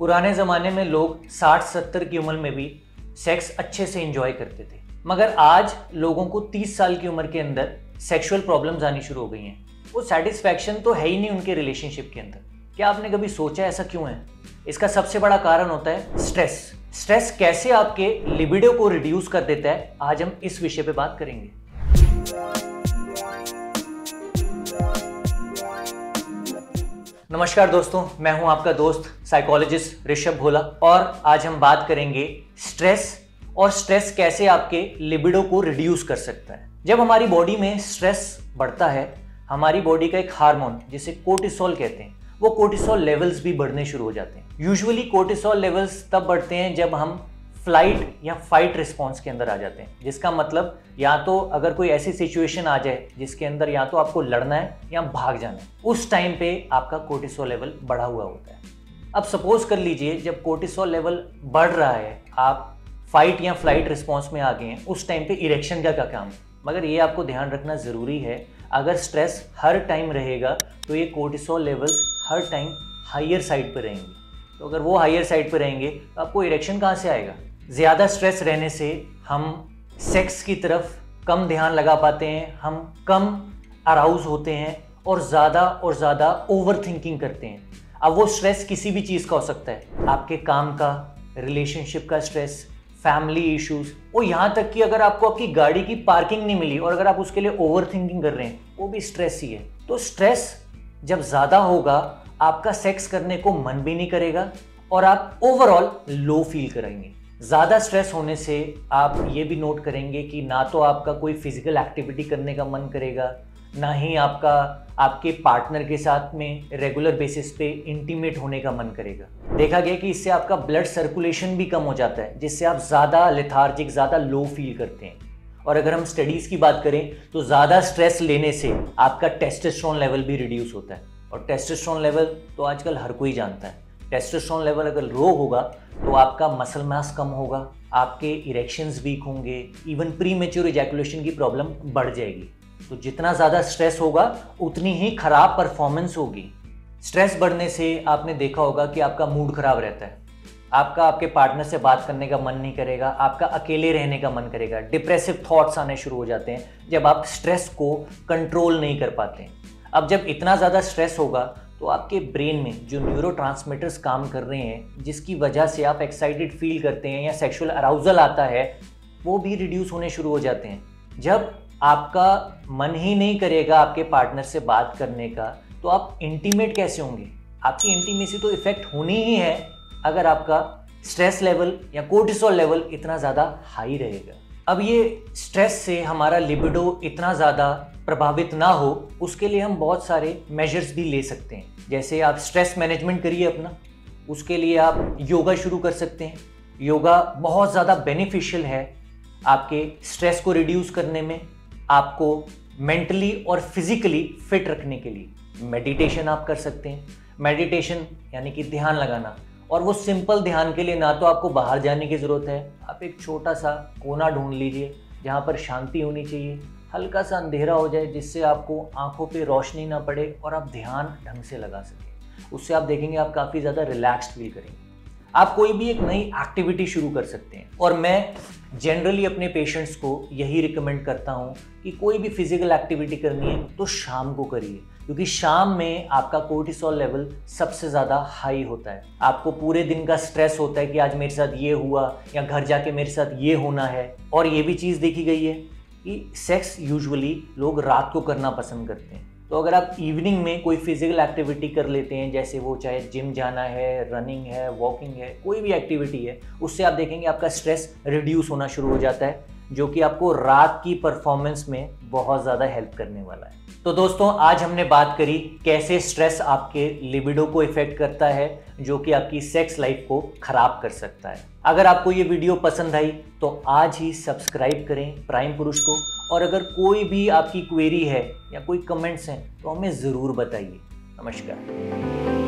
पुराने ज़माने में लोग 60-70 की उम्र में भी सेक्स अच्छे से एंजॉय करते थे, मगर आज लोगों को 30 साल की उम्र के अंदर सेक्सुअल प्रॉब्लम्स आनी शुरू हो गई हैं। वो सेटिस्फैक्शन तो है ही नहीं उनके रिलेशनशिप के अंदर। क्या आपने कभी सोचा ऐसा क्यों है? इसका सबसे बड़ा कारण होता है स्ट्रेस। स्ट्रेस कैसे आपके लिबिडो को रिड्यूस कर देता है, आज हम इस विषय पे बात करेंगे। नमस्कार दोस्तों, मैं हूं आपका दोस्त साइकोलॉजिस्ट ऋषभ भोला और आज हम बात करेंगे स्ट्रेस और स्ट्रेस कैसे आपके लिबिडो को रिड्यूस कर सकता है। जब हमारी बॉडी में स्ट्रेस बढ़ता है, हमारी बॉडी का एक हार्मोन जिसे कोर्टिसोल कहते हैं, वो कोर्टिसोल लेवल्स भी बढ़ने शुरू हो जाते हैं। यूजुअली कोर्टिसोल लेवल्स तब बढ़ते हैं जब हम फ्लाइट या फाइट रिस्पॉन्स के अंदर आ जाते हैं, जिसका मतलब या तो अगर कोई ऐसी सिचुएशन आ जाए जिसके अंदर या तो आपको लड़ना है या भाग जाना है, उस टाइम पे आपका कोर्टिसोल लेवल बढ़ा हुआ होता है। अब सपोज कर लीजिए जब कोर्टिसोल लेवल बढ़ रहा है, आप फाइट या फ्लाइट रिस्पॉन्स में आ गए हैं, उस टाइम पे इरेक्शन का क्या काम है। मगर ये आपको ध्यान रखना ज़रूरी है, अगर स्ट्रेस हर टाइम रहेगा तो ये कोर्टिसोल लेवल्स हर टाइम हायर साइड पर रहेंगे। तो अगर वो हायर साइड पर रहेंगे तो आपको इरेक्शन कहाँ से आएगा? ज़्यादा स्ट्रेस रहने से हम सेक्स की तरफ कम ध्यान लगा पाते हैं, हम कम अराउज होते हैं और ज़्यादा ओवर थिंकिंग करते हैं। अब वो स्ट्रेस किसी भी चीज़ का हो सकता है, आपके काम का, रिलेशनशिप का स्ट्रेस, फैमिली इश्यूज, और यहाँ तक कि अगर आपको आपकी गाड़ी की पार्किंग नहीं मिली और अगर आप उसके लिए ओवर थिंकिंग कर रहे हैं, वो भी स्ट्रेस ही है। तो स्ट्रेस जब ज़्यादा होगा, आपका सेक्स करने को मन भी नहीं करेगा और आप ओवरऑल लो फील करेंगे। ज़्यादा स्ट्रेस होने से आप ये भी नोट करेंगे कि ना तो आपका कोई फिजिकल एक्टिविटी करने का मन करेगा, ना ही आपका आपके पार्टनर के साथ में रेगुलर बेसिस पे इंटीमेट होने का मन करेगा। देखा गया कि इससे आपका ब्लड सर्कुलेशन भी कम हो जाता है, जिससे आप ज़्यादा लेथार्जिक, ज़्यादा लो फील करते हैं। और अगर हम स्टडीज़ की बात करें तो ज़्यादा स्ट्रेस लेने से आपका टेस्टोस्टेरोन लेवल भी रिड्यूस होता है। और टेस्टोस्टेरोन लेवल तो आजकल हर कोई जानता है। टेस्टोस्टेरोन लेवल अगर लो होगा तो आपका मसल मास कम होगा, आपके इरेक्शंस वीक होंगे, इवन प्री मैच्योर इजैकुलेशन की प्रॉब्लम बढ़ जाएगी। तो जितना ज़्यादा स्ट्रेस होगा उतनी ही खराब परफॉर्मेंस होगी। स्ट्रेस बढ़ने से आपने देखा होगा कि आपका मूड खराब रहता है, आपका आपके पार्टनर से बात करने का मन नहीं करेगा, आपका अकेले रहने का मन करेगा, डिप्रेसिव थॉट्स आने शुरू हो जाते हैं जब आप स्ट्रेस को कंट्रोल नहीं कर पाते हैं। अब जब इतना ज़्यादा स्ट्रेस होगा तो आपके ब्रेन में जो न्यूरोट्रांसमीटर्स काम कर रहे हैं, जिसकी वजह से आप एक्साइटेड फील करते हैं या सेक्सुअल अराउजल आता है, वो भी रिड्यूस होने शुरू हो जाते हैं। जब आपका मन ही नहीं करेगा आपके पार्टनर से बात करने का, तो आप इंटीमेट कैसे होंगे? आपकी इंटीमेसी तो इफेक्ट होनी ही है अगर आपका स्ट्रेस लेवल या कोर्टिसोल लेवल इतना ज़्यादा हाई रहेगा। अब ये स्ट्रेस से हमारा लिबिडो इतना ज़्यादा प्रभावित ना हो, उसके लिए हम बहुत सारे मेजर्स भी ले सकते हैं। जैसे आप स्ट्रेस मैनेजमेंट करिए अपना, उसके लिए आप योगा शुरू कर सकते हैं। योगा बहुत ज़्यादा बेनिफिशियल है आपके स्ट्रेस को रिड्यूस करने में, आपको मेंटली और फिजिकली फिट रखने के लिए। मेडिटेशन आप कर सकते हैं। मेडिटेशन यानी कि ध्यान लगाना, और वो सिंपल ध्यान के लिए ना तो आपको बाहर जाने की ज़रूरत है, आप एक छोटा सा कोना ढूंढ लीजिए जहाँ पर शांति होनी चाहिए, हल्का सा अंधेरा हो जाए जिससे आपको आंखों पे रोशनी ना पड़े और आप ध्यान ढंग से लगा सकें। उससे आप देखेंगे आप काफ़ी ज़्यादा रिलैक्स्ड फील करेंगे। आप कोई भी एक नई एक्टिविटी शुरू कर सकते हैं, और मैं जनरली अपने पेशेंट्स को यही रिकमेंड करता हूँ कि कोई भी फिजिकल एक्टिविटी करनी है तो शाम को करिए, क्योंकि शाम में आपका कोर्टिसोल लेवल सबसे ज़्यादा हाई होता है। आपको पूरे दिन का स्ट्रेस होता है कि आज मेरे साथ ये हुआ या घर जाके मेरे साथ ये होना है। और ये भी चीज़ देखी गई है कि सेक्स यूजुअली लोग रात को करना पसंद करते हैं। तो अगर आप इवनिंग में कोई फिजिकल एक्टिविटी कर लेते हैं, जैसे वो चाहे जिम जाना है, रनिंग है, वॉकिंग है, कोई भी एक्टिविटी है, उससे आप देखेंगे आपका स्ट्रेस रिड्यूस होना शुरू हो जाता है, जो कि आपको रात की परफॉर्मेंस में बहुत ज़्यादा हेल्प करने वाला है। तो दोस्तों, आज हमने बात करी कैसे स्ट्रेस आपके लिबिडो को इफेक्ट करता है, जो कि आपकी सेक्स लाइफ को खराब कर सकता है। अगर आपको ये वीडियो पसंद आई तो आज ही सब्सक्राइब करें प्राइम पुरुष को, और अगर कोई भी आपकी क्वेरी है या कोई कमेंट्स हैं तो हमें ज़रूर बताइए। नमस्कार।